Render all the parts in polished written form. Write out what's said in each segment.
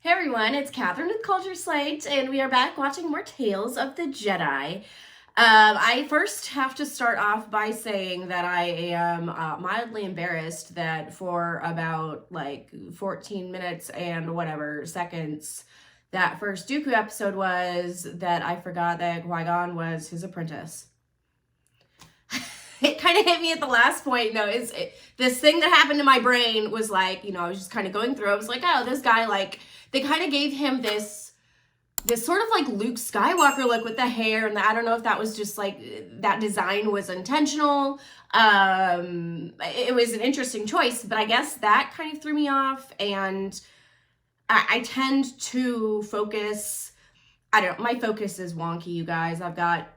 Hey everyone, it's Catherine with Culture Slate, and we are back watching more Tales of the Jedi. I first have to start off by saying that I am mildly embarrassed that for about 14 minutes and whatever seconds that first Dooku episode was, that I forgot that Qui-gon was his apprentice. It kind of hit me at the last point. No, this thing that happened in my brain was I was just kind of going through. I was like, oh, this guy, they kind of gave him this sort of Luke Skywalker look with the hair, and I don't know if that was just that design was intentional. It was an interesting choice, but I guess that kind of threw me off, and I tend to focus. I don't know, my focus is wonky, you guys. I've got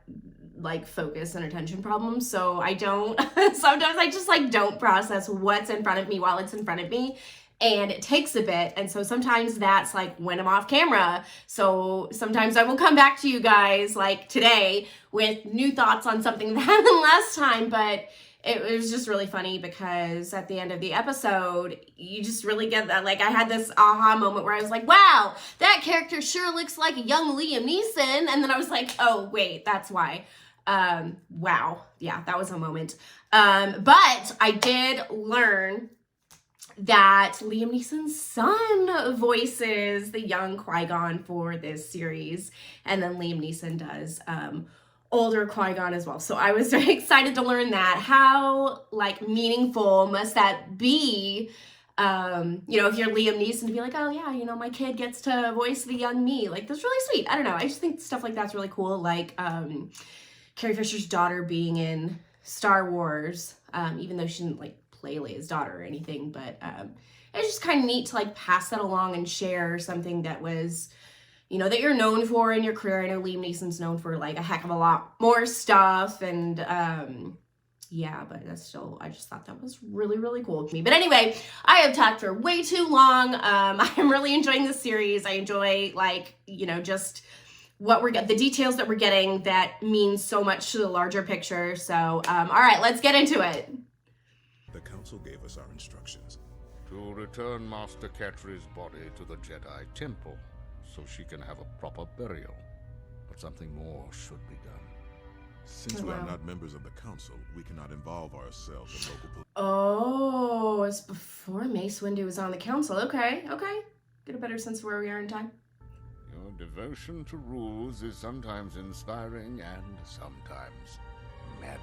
focus and attention problems, so I don't sometimes I just don't process what's in front of me while it's in front of me, and it takes a bit. And so sometimes that's when I'm off camera. So sometimes I will come back to you guys today with new thoughts on something that happened last time. But it was just really funny because at the end of the episode, you just really get that. I had this aha moment where I was like, wow, that character sure looks like a young Liam Neeson. And then I was like, oh, wait, that's why. Wow. Yeah, that was a moment. But I did learn that Liam Neeson's son voices the young Qui-Gon for this series. And then Liam Neeson does, older Qui-Gon as well. So I was very excited to learn that. How meaningful must that be? If you're Liam Neeson, to be like, oh yeah, my kid gets to voice the young me. That's really sweet. I don't know. I just think stuff like that's really cool. Carrie Fisher's daughter being in Star Wars, even though she didn't play Leia's daughter or anything, but it's just kind of neat to pass that along and share something that was, that you're known for in your career. I know Liam Neeson's known for a heck of a lot more stuff, and yeah, but that's still, I just thought that was really, really cool to me. But anyway, I have talked for way too long. I'm really enjoying this series. I enjoy just what the details that we're getting that means so much to the larger picture. So, all right, let's get into it. The council gave us our instructions. To return Master Catrice's body to the Jedi Temple, so she can have a proper burial. But something more should be done. Since we are not members of the council, we cannot involve ourselves in local police. Oh, it's before Mace Windu was on the council. Okay. Get a better sense of where we are in time. Your devotion to rules is sometimes inspiring and sometimes maddening.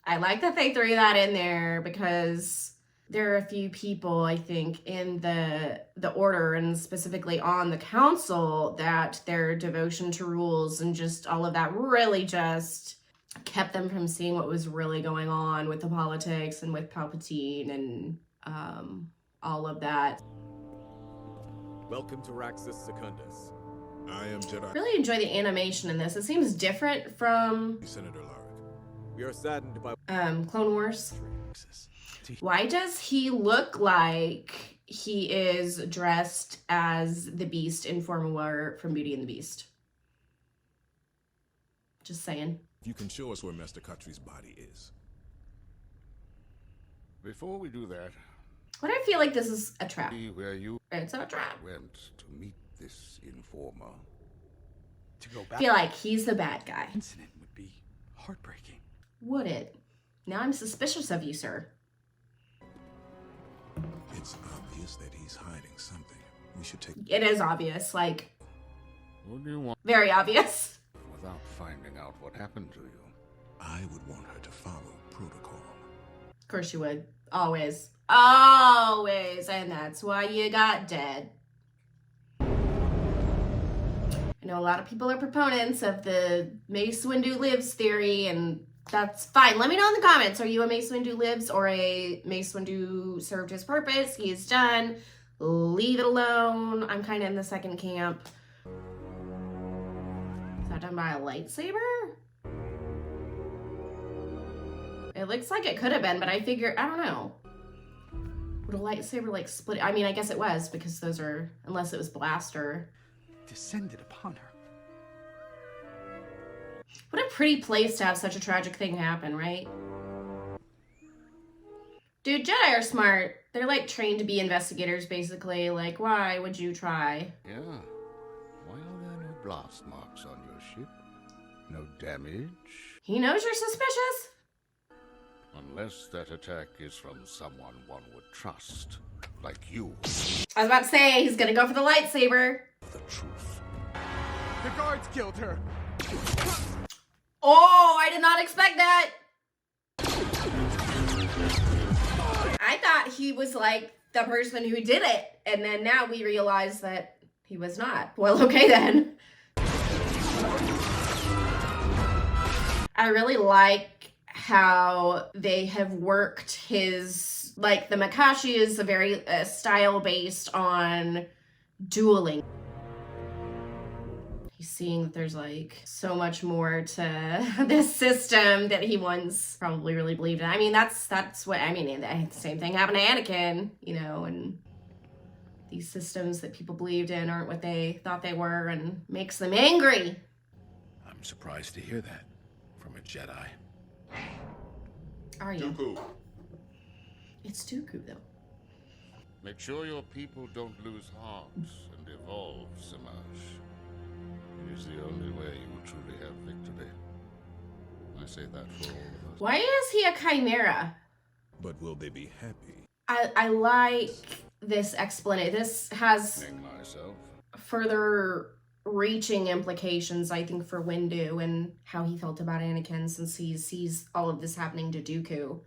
I like that they threw that in there because there are a few people, I think, in the order and specifically on the council that their devotion to rules and just all of that really just kept them from seeing what was really going on with the politics and with Palpatine and all of that. Welcome to Raxus Secundus. I am Jedi. I really enjoy the animation in this. It seems different from Senator Larrick. We are saddened by Clone Wars. Why does he look like he is dressed as the Beast in Formula from Beauty and the Beast? Just saying. You can show us where Master Catrice's body is. Before we do that, Why do I feel like this is a trap? see where you It's not a trap. went to meet this informer. To go I back, feel like he's the bad guy. incident would be heartbreaking. Would it? Now I'm suspicious of you, sir. It's obvious that he's hiding something. We should take... It is obvious, What do you want very obvious. without finding out what happened to you? I would want her to follow protocol. Of course you would. Always. Always. And that's why you got dead. I know a lot of people are proponents of the Mace Windu lives theory, and that's fine. Let me know in the comments. Are you a Mace Windu lives or a Mace Windu served his purpose? He is done. Leave it alone. I'm kind of in the second camp. Is that done by a lightsaber? It looks like it could have been, but I figure, I don't know. Would a lightsaber split? I mean, I guess it was because those are, unless it was blaster. Descended upon her. What a pretty place to have such a tragic thing happen, right? Dude, Jedi are smart. They're like trained to be investigators, basically. Like, why would you try? Yeah. Why are there no blast marks on your ship? No damage? He knows you're suspicious? Unless that attack is from someone one would trust. Like you. I was about to say, he's gonna go for the lightsaber. The truth. The guards killed her! Oh, I did not expect that. I thought he was like the person who did it. And then now we realize that he was not. Well, okay then. I really like how they have worked his, like the Makashi is a very style based on dueling. He's seeing that there's like so much more to this system that he once probably really believed in. I mean, that's what, I mean, the same thing happened to Anakin, you know, and these systems that people believed in aren't what they thought they were and makes them angry. I'm surprised to hear that from a Jedi. Are you? Dooku. It's Dooku, though. Make sure your people don't lose heart and evolve, Samaj. It is the only way you will truly have victory. I say that for all of us. Why is he a chimera? But will they be happy? I like this explanation. This has Hang myself. further reaching implications, I think, for Windu and how he felt about Anakin since he sees all of this happening to Dooku.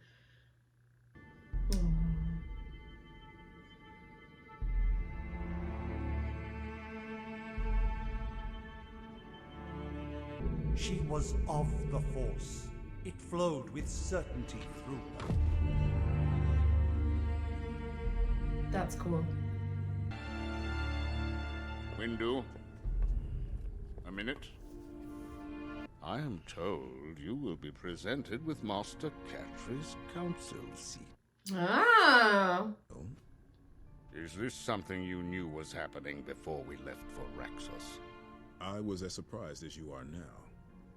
She was of the Force. It flowed with certainty through her. That's cool. Windu. A minute. I am told you will be presented with Master Catri's council seat. Oh. Is this something you knew was happening before we left for Raxos? I was as surprised as you are now.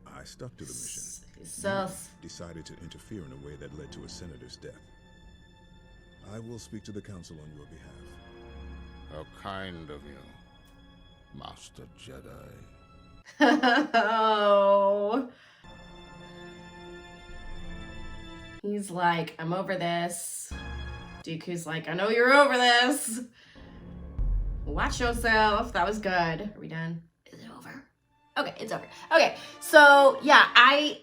I stuck to the mission. Sus. You decided to interfere in a way that led to a senator's death. I will speak to the council on your behalf. How kind of you, Master Jedi. Oh. He's like, I'm over this. Dooku's like, I know you're over this. Watch yourself. That was good. Are we done? Is it over? Okay, it's over. Okay, so yeah, I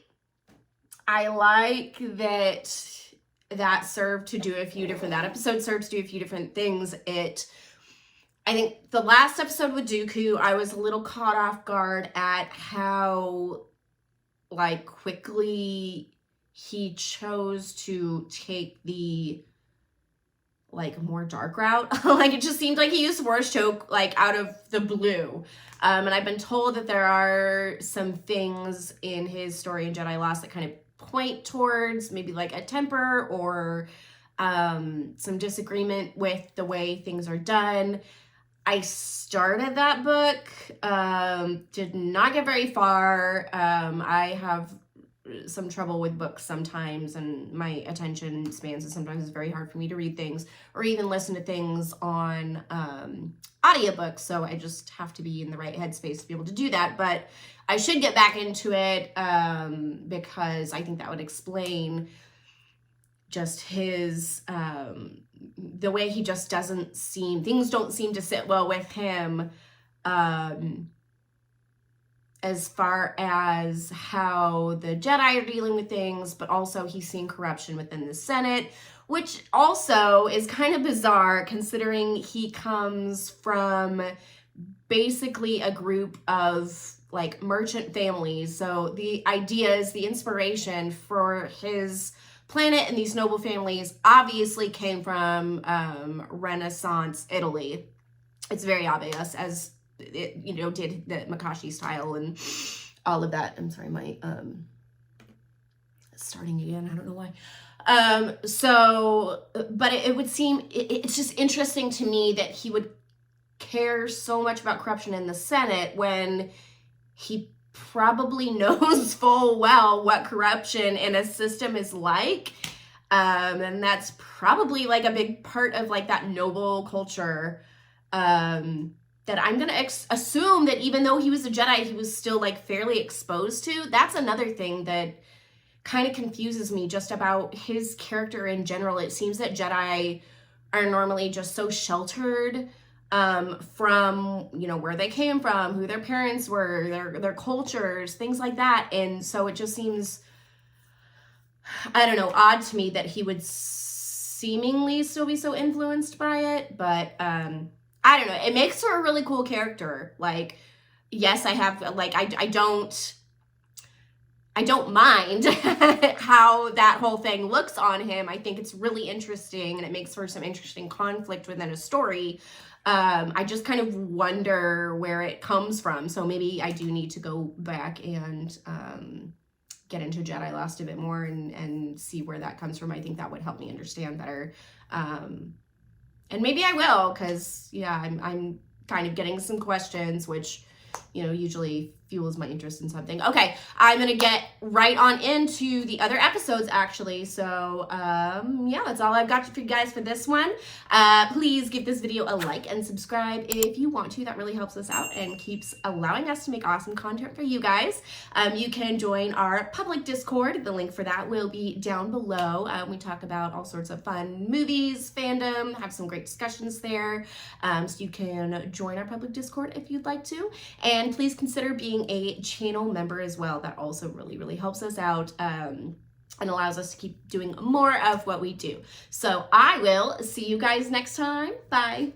like that served to do a few different, that episode served to do a few different things. I think the last episode with Dooku, I was a little caught off guard at how, like, quickly he chose to take the, like, more dark route. Like, it just seemed like he used Force Choke, like, out of the blue. And I've been told that there are some things in his story in Jedi Lost that kind of point towards maybe, like, a temper or some disagreement with the way things are done. I started that book, did not get very far. I have some trouble with books sometimes, and my attention spans, and sometimes it's very hard for me to read things or even listen to things on audiobooks, so I just have to be in the right headspace to be able to do that. But I should get back into it because I think that would explain just his the way he just doesn't seem, things don't seem to sit well with him as far as how the Jedi are dealing with things, but also he's seeing corruption within the Senate, which also is kind of bizarre considering he comes from basically a group of like merchant families. So the ideas, the inspiration for his planet and these noble families obviously came from Renaissance Italy. It's very obvious, as it, you know, did the Makashi style and all of that. I'm sorry, my starting again, I don't know why. But it would seem, it's just interesting to me that he would care so much about corruption in the Senate when he probably knows full well what corruption in a system is like. And that's probably like a big part of like that noble culture, that I'm gonna assume that even though he was a Jedi, he was still like fairly exposed to. That's another thing that kind of confuses me just about his character in general. It seems that Jedi are normally just so sheltered from, you know, where they came from, who their parents were, their cultures, things like that. And so it just seems, I don't know, odd to me that he would seemingly still be so influenced by it. But I don't know. It makes her a really cool character. Like, yes, I have, like, I don't mind how that whole thing looks on him. I think it's really interesting, and it makes for some interesting conflict within a story. I just kind of wonder where it comes from. So maybe I do need to go back and get into Jedi Lost a bit more and see where that comes from. I think that would help me understand better. And maybe I will, because yeah, I'm kind of getting some questions, which, you know, usually fuels my interest in something. Okay, I'm gonna get right on into the other episodes, actually. So yeah, that's all I've got for you guys for this one. Please give this video a like and subscribe if you want to. That really helps us out and keeps allowing us to make awesome content for you guys. You can join our public Discord. The link for that will be down below. We talk about all sorts of fun movies, fandom, have some great discussions there. So you can join our public Discord if you'd like to. And please consider being a channel member as well. That also really helps us out and allows us to keep doing more of what we do. So I will see you guys next time. Bye.